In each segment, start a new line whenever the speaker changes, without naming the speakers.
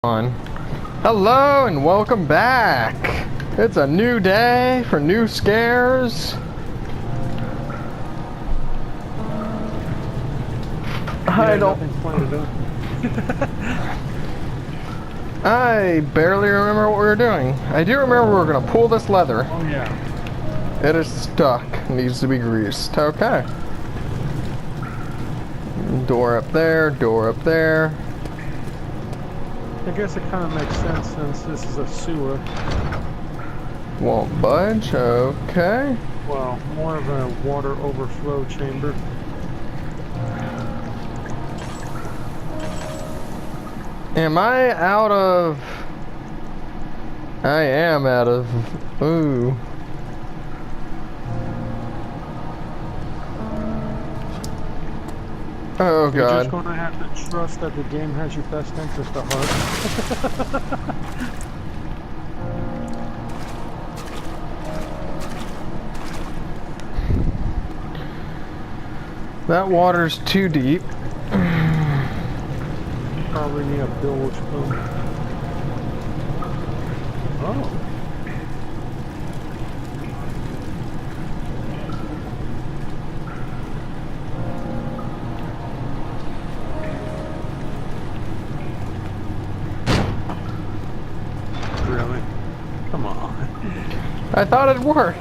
On. Hello and welcome back. It's a new day for new scares. I don't. I barely remember what we were doing. I do remember we were gonna pull this leather.
Oh yeah.
It is stuck. Needs to be greased. Okay. Door up there. Door up there.
I guess it kind of makes sense since this is a sewer.
Won't budge. Okay.
Well, more of a water overflow chamber.
Am I out of... I am out of... Ooh. Oh, God.
You're just going to have to trust that the game has your best interest at heart.
That water's too deep.
Probably need a bilge pump. Oh. Really? Come on.
I thought it'd work.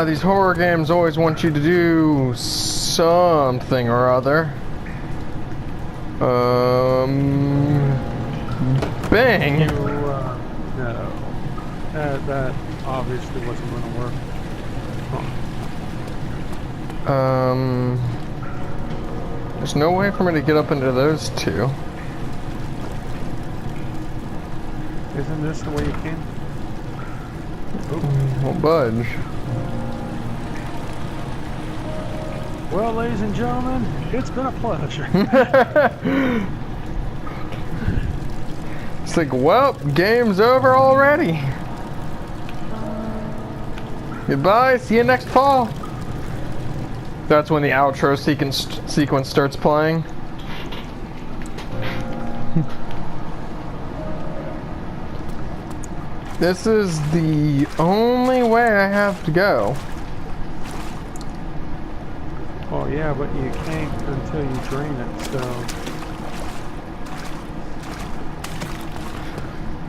These horror games always want you to do something or other. Bang!
No. That obviously wasn't going to work. Huh.
There's no way for me to get up into those two.
Isn't this the way you came?
Won't budge.
Well, ladies and gentlemen, it's been a pleasure.
It's like, well, game's over already. Goodbye, see you next fall. That's when the outro sequence starts playing. This is the only way I have to go.
Oh yeah, but you can't until you drain it, so...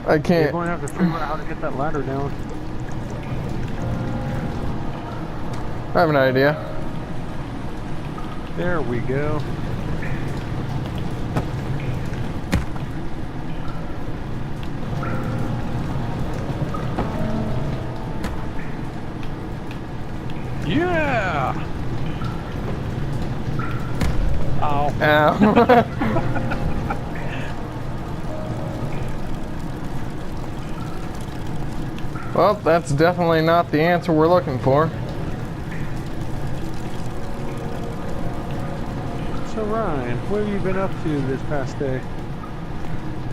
I can't...
You're going to have to figure out how to get that ladder down.
I have an idea.
There we go. Yeah! Ow.
Ow. Well, that's definitely not the answer we're looking for.
So Ryan, what have you been up to this past day?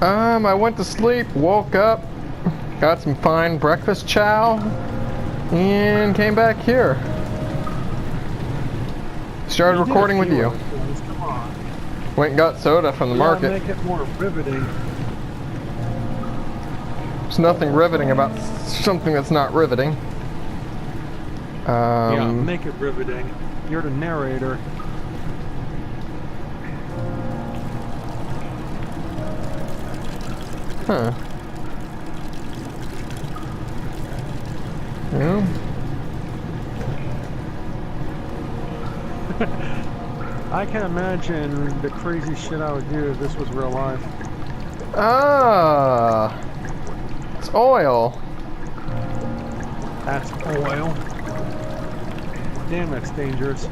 I went to sleep, woke up, got some fine breakfast chow, and came back here. Started recording with you.
Come on.
Went and got soda from the market.
Make it more riveting.
There's nothing riveting about something that's not riveting.
Yeah, make it riveting. You're the narrator.
Huh. Yeah.
I can imagine the crazy shit I would do if this was real life.
Ah, it's oil.
That's oil. Damn, that's dangerous.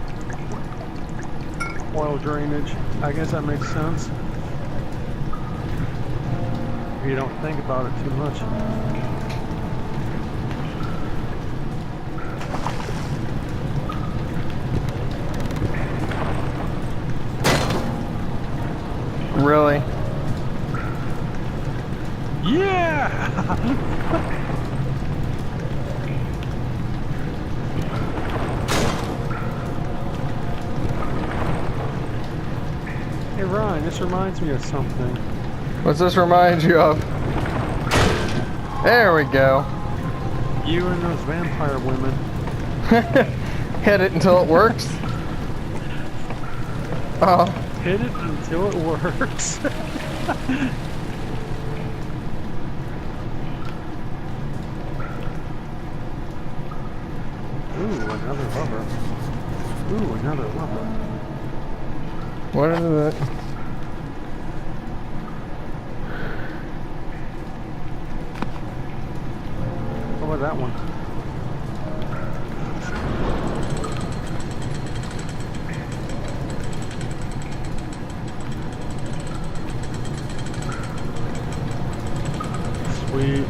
Oil drainage. I guess that makes sense. If you don't think about it too much.
Really?
Yeah! Ryan, this reminds me of something.
What's this remind you of? There we go.
You and those vampire women.
Hit it until it works. Oh.
Hit it until it works. Ooh, another lover. Ooh, another lover.
What is it?
What about that one? Sweet.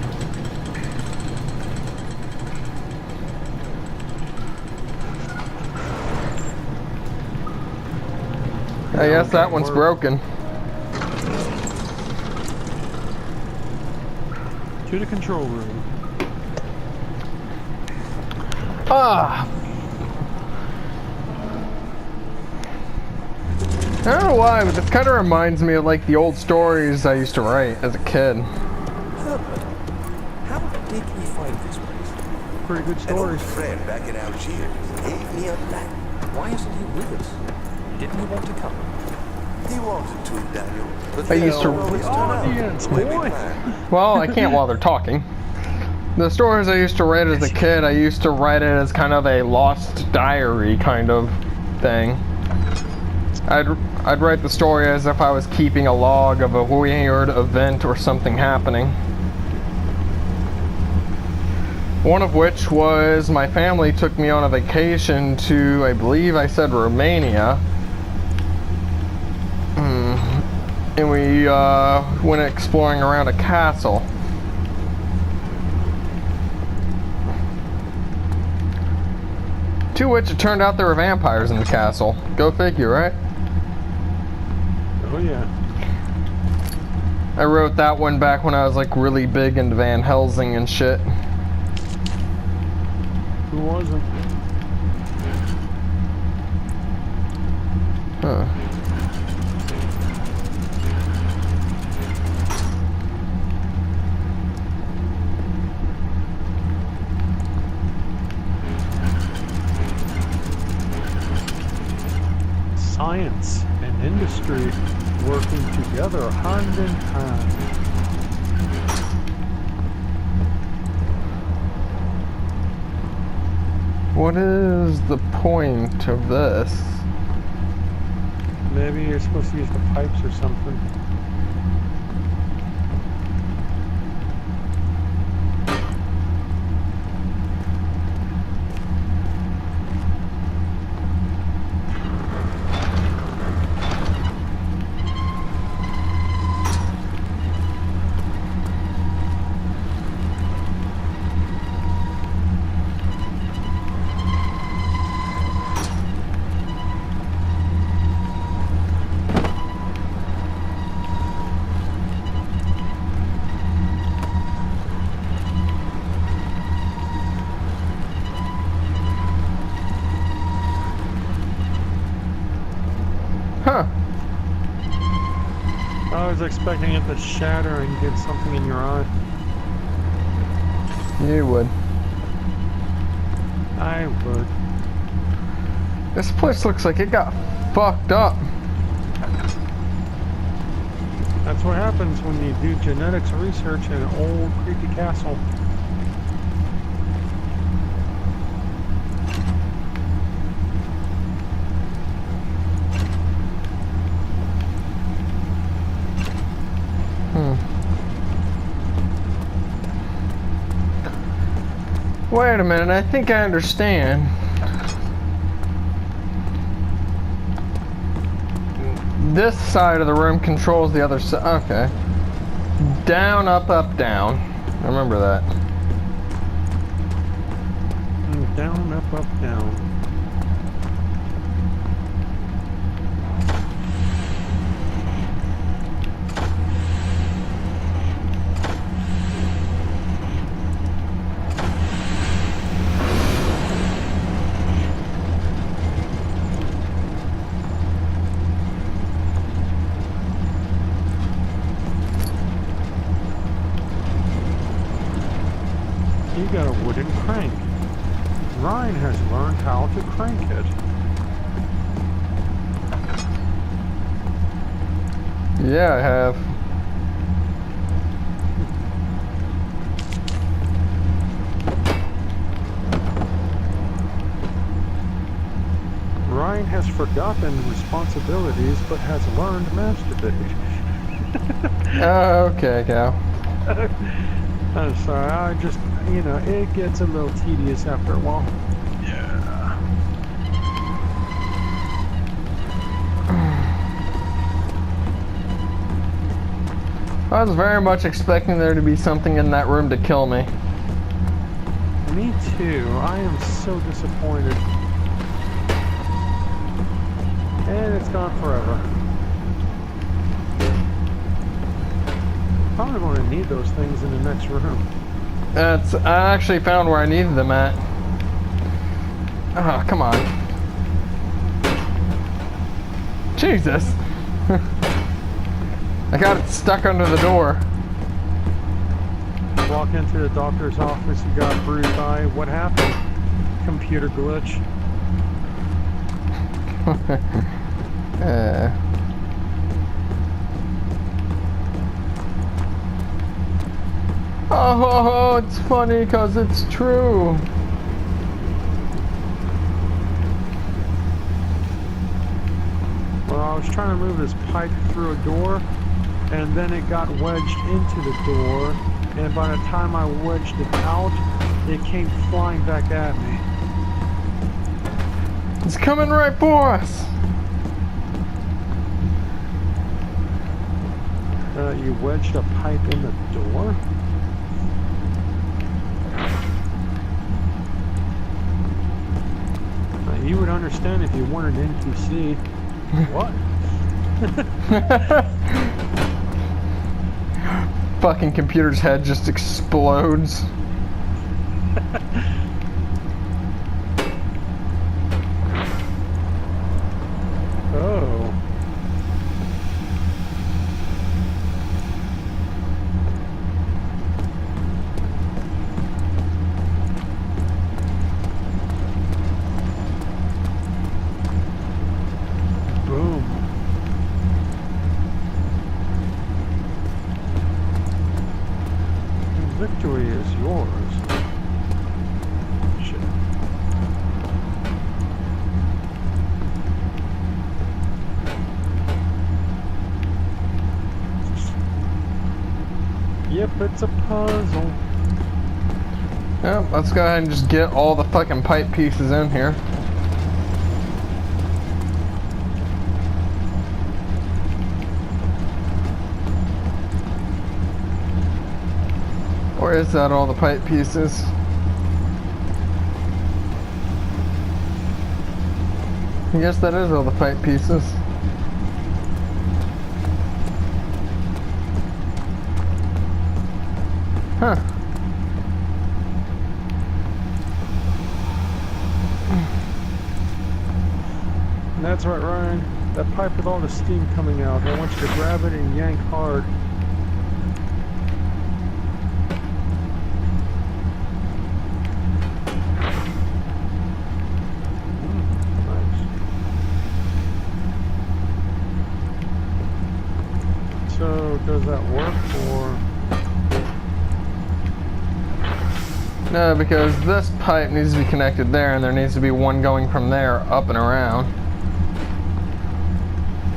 I guess that one's broken.
To the control room.
Ah! I don't know why, but this kind of reminds me of like the old stories I used to write as a kid.
Herbert, how did we find this place?
Pretty good
An
story.
old friend back in Algiers gave me a map.
Why isn't he with us? Didn't he want to come?
He wanted to, Daniel, but
I used to-
always turn out
Audience,
the way we
boy.
planned.
Well, I can't while they're talking. The stories I used to write as a kid, I used to write it as kind of a lost diary kind of thing. I'd write the story as if I was keeping a log of a weird event or something happening. One of which was my family took me on a vacation to, I believe I said Romania. And we went exploring around a castle. To which it turned out there were vampires in the castle. Go figure, right?
Oh yeah.
I wrote that one back when I was like really big into Van Helsing and shit.
Who wasn't?
Huh.
Science and industry working together hand in hand.
What is the point of this?
Maybe you're supposed to use the pipes or something.
Huh.
I was expecting it to shatter and get something in your eye.
You would.
I would.
This place looks like it got fucked up.
That's what happens when you do genetics research in an old creepy castle.
Wait a minute, I think I understand. This side of the room controls the other side. Okay. Down, up, up, down. I remember that.
Down, up, down. you got a wooden crank. Ryan has learned how to crank it.
Yeah, I have.
Ryan has forgotten responsibilities, but has learned masturbate.
Okay, Cal.
I'm sorry, I just, you know, it gets a little tedious after a while. Yeah.
I was very much expecting there to be something in that room to kill me.
Me too. I am so disappointed. And it's gone forever. Probably going to need those things in the next room.
I actually found where I needed them at. Oh, come on. Jesus. I got it stuck under the door.
Walk into the doctor's office, you got a bruised eye. What happened? Computer glitch.
Oh, it's funny because it's true.
Well, I was trying to move this pipe through a door, and then it got wedged into the door, and by the time I wedged it out, it came flying back at me.
It's coming right for us.
You wedged a pipe in the door? You would understand if you weren't an NPC. What?
Fucking computer's head just explodes.
Oh. Boom. Victory is yours. Shit. Yep, it's a puzzle.
Yep, let's go ahead and just get all the fucking pipe pieces in here. Or is that all the pipe pieces? I guess that is all the pipe pieces. Huh.
That's right, Ryan. That pipe with all the steam coming out. I want you to grab it and yank hard. So, does that work, or?
No, because this pipe needs to be connected there, and there needs to be one going from there up and around.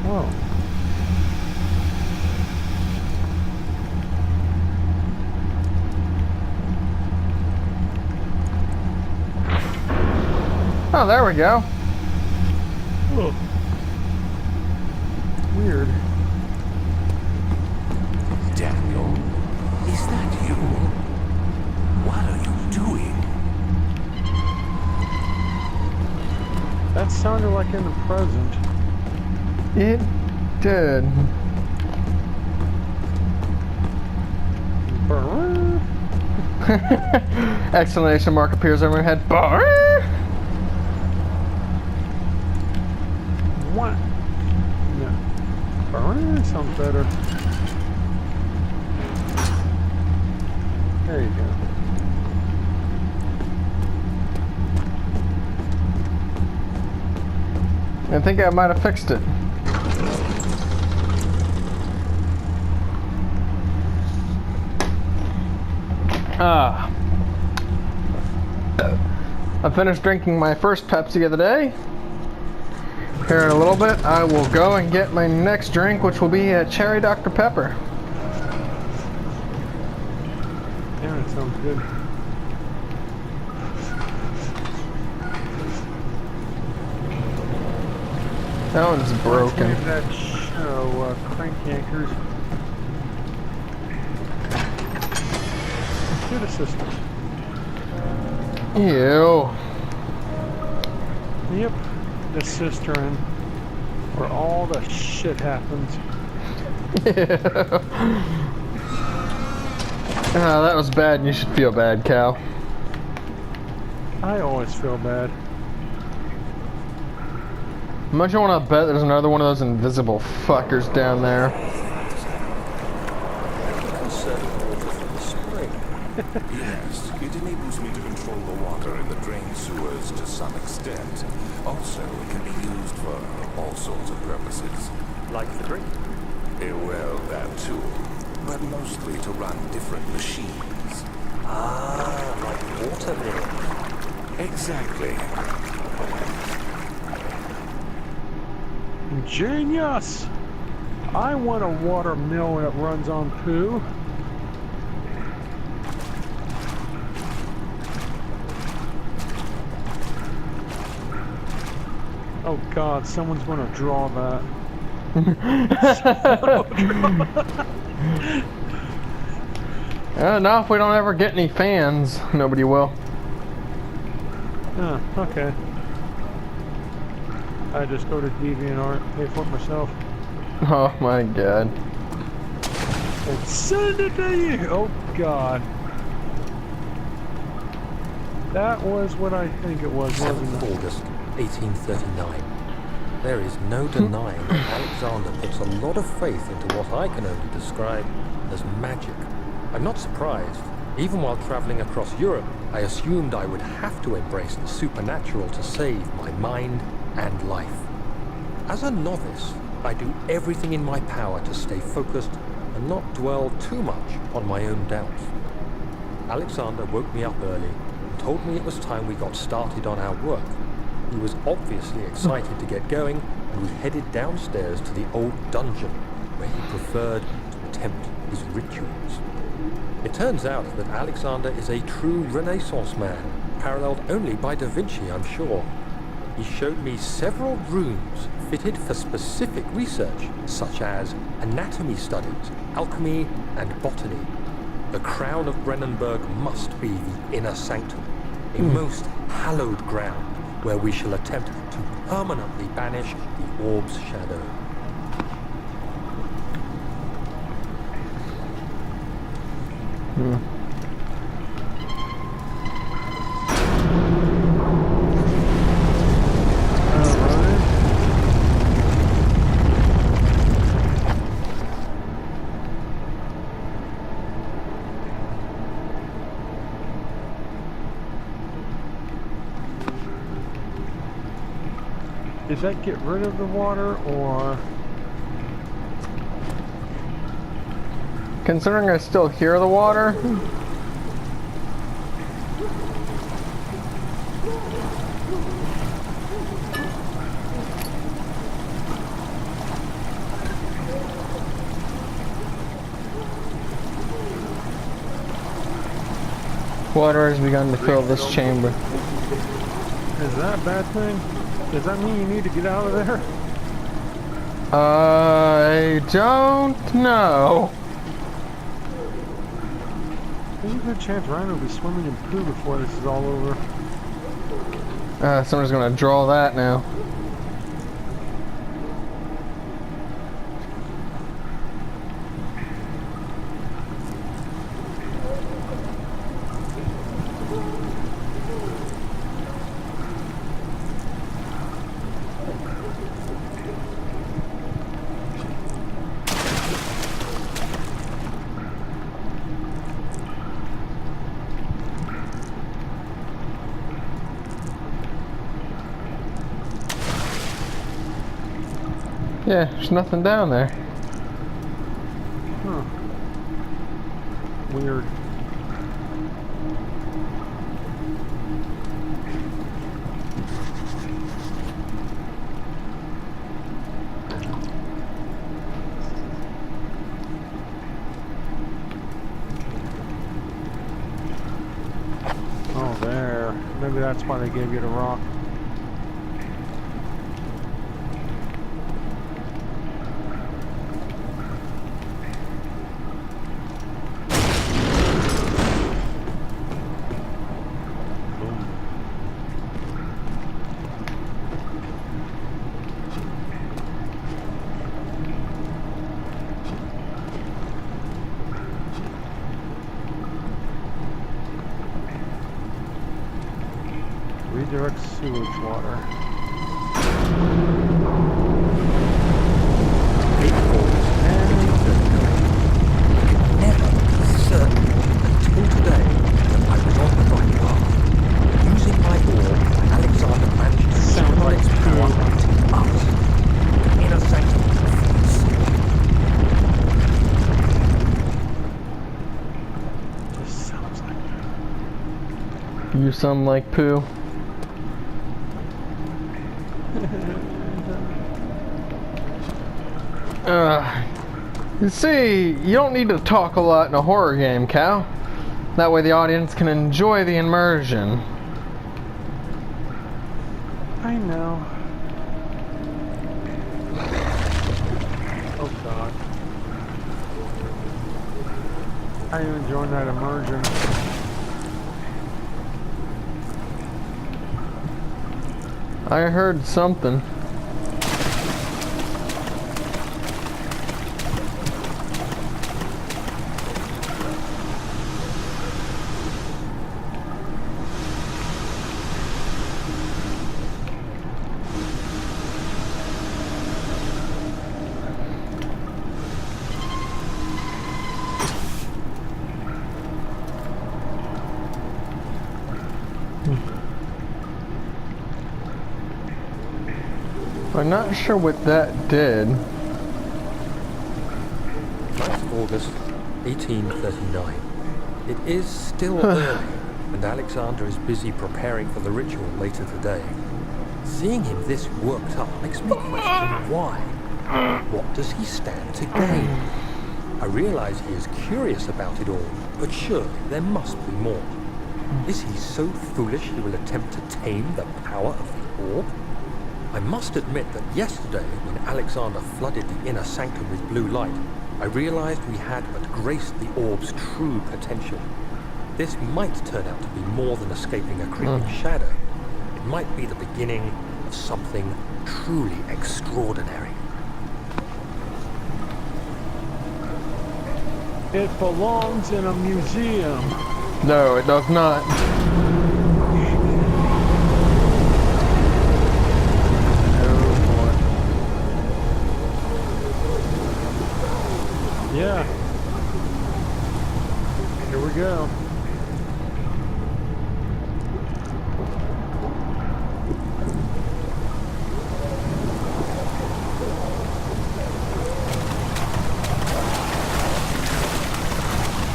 Oh.
Oh, there we go.
Oh. Weird.
Daniel, is that you? What are you doing?
That sounded like in the present.
It did.
Brrr.
Exclamation mark appears over my head. Brrr.
What? No. Brrr sounds better. There you go.
I think I might have fixed it. Ah. I finished drinking my first Pepsi of the day. Here in a little bit, I will go and get my next drink, which will be a cherry Dr. Pepper.
Yeah, that sounds good.
That one's broken.
Let's leave that show, Crank Yankers. To the system.
Ew.
Yep, the cistern, where all the shit happens.
Yeah. Ah, that was bad, and you should feel bad, Cal.
I always feel bad.
Much I want to bet there's another one of those invisible fuckers down there.
Yes, it enables me to control the water in the drain sewers to some extent. Also, it can be used for all sorts of purposes.
Like the drink.
Well, that too. But mostly to run different machines.
Ah, like water mill.
Exactly.
Genius! I want a water mill that runs on poo. Oh god, someone's gonna draw that.
No, if we don't ever get any fans, nobody will.
Ah, okay. I just go to DeviantArt, pay for it myself,
Oh my god.
and send it to you! Oh god. That was what I think it was, wasn't
7th
it?
August, 1839. There is no denying that Alexander puts a lot of faith into what I can only describe as magic. I'm not surprised. Even while traveling across Europe, I assumed I would have to embrace the supernatural to save my mind and life. As a novice, I do everything in my power to stay focused and not dwell too much on my own doubts. Alexander woke me up early and told me it was time we got started on our work. He was obviously excited to get going, and we headed downstairs to the old dungeon, where he preferred to attempt his rituals. It turns out that Alexander is a true Renaissance man, paralleled only by Da Vinci, I'm sure. He showed me several rooms fitted for specific research, such as anatomy studies, alchemy, and botany. The crown of Brennenburg must be the inner sanctum, a most hallowed ground where we shall attempt to permanently banish the orb's shadow.
Did that get rid of the water, or...
Considering I still hear the water, water has begun to fill this chamber.
Is that a bad thing? Does that mean you need to get out of there?
I don't know.
There's a good chance Ryan will be swimming in poo before this is all over.
Someone's gonna draw that now. Yeah, there's nothing down there.
Huh. Weird. Oh, there. Maybe that's why they gave you the rock. Redirect sewage water.
Never certain until today that I was on the right path. Using my orb, Alexander managed to
Sounds like
its power to us. Inner sanctum fleets.
Just sounds like
You sound like poo. You see, you don't need to talk a lot in a horror game, Cal. That way the audience can enjoy the immersion.
I know. Oh god. How you enjoying that immersion?
I heard something. I'm not sure what that did.
9th of August, 1839. It is still early, and Alexander is busy preparing for the ritual later today. Seeing him this worked up makes me question why. What does he stand to gain? I realize he is curious about it all, but surely there must be more. Is he so foolish he will attempt to tame the power of the orb? I must admit that yesterday, when Alexander flooded the inner sanctum with blue light, I realized we had but graced the orb's true potential. This might turn out to be more than escaping a creeping shadow. It might be the beginning of something truly extraordinary.
It belongs in a museum.
No, it does not.
Yeah. Here we go.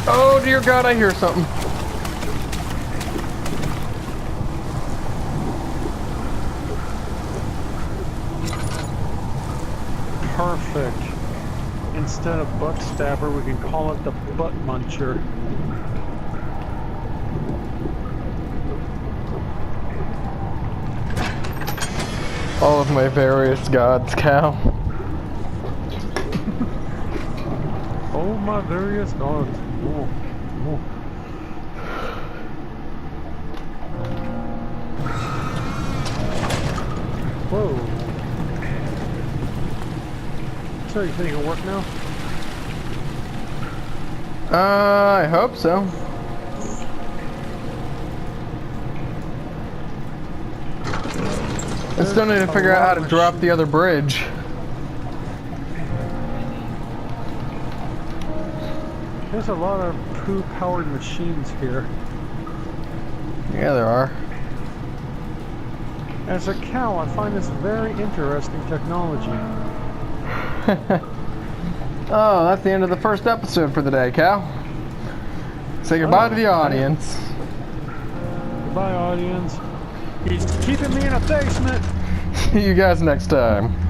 Oh dear God, I hear something.
Perfect. Instead of butt stabber, we can call it the butt muncher.
All of my various gods, Cal.
Oh, my various gods. Oh, oh. Whoa. So you think it'll work now?
I hope so. I still need to figure out how to drop the other bridge.
There's a lot of poo-powered machines here.
Yeah, there are.
As a cow, I find this very interesting technology.
Oh, that's the end of the first episode for the day, Cal. Say goodbye to the audience.
Goodbye, audience. He's keeping me in a basement.
See you guys next time.